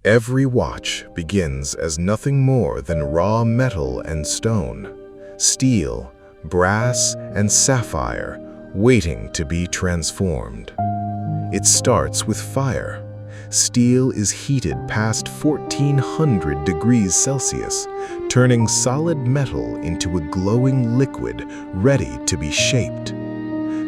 Every watch begins as nothing more than raw metal and stone, steel, brass, and sapphire, waiting to be transformed. It starts with fire. Steel is heated past 1400 degrees Celsius, turning solid metal into a glowing liquid ready to be shaped.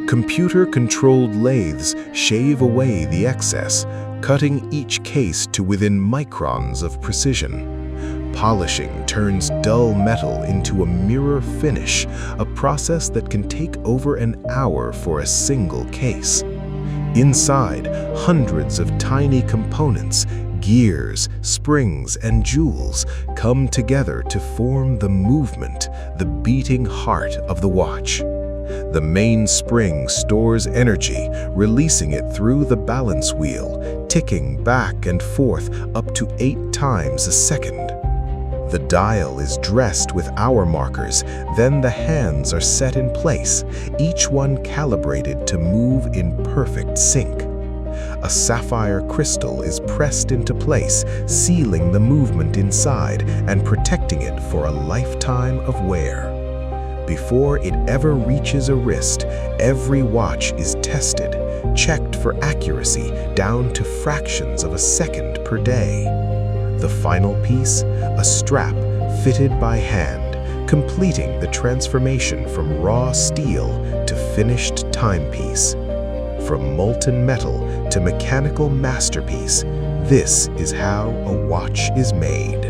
Computer-controlled lathes shave away the excess, cutting each case to within microns of precision. Polishing turns dull metal into a mirror finish, a process that can take over an hour for a single case. Inside, hundreds of tiny components, gears, springs, and jewels come together to form the movement, the beating heart of the watch. The main spring stores energy, releasing it through the balance wheel, ticking back and forth up to 8 times a second. The dial is dressed with hour markers, then the hands are set in place, each one calibrated to move in perfect sync. A sapphire crystal is pressed into place, sealing the movement inside and protecting it for a lifetime of wear. Before it ever reaches a wrist, every watch is tested, checked for accuracy down to fractions of a second per day. The final piece, a strap fitted by hand, completing the transformation from raw steel to finished timepiece. From molten metal to mechanical masterpiece, this is how a watch is made.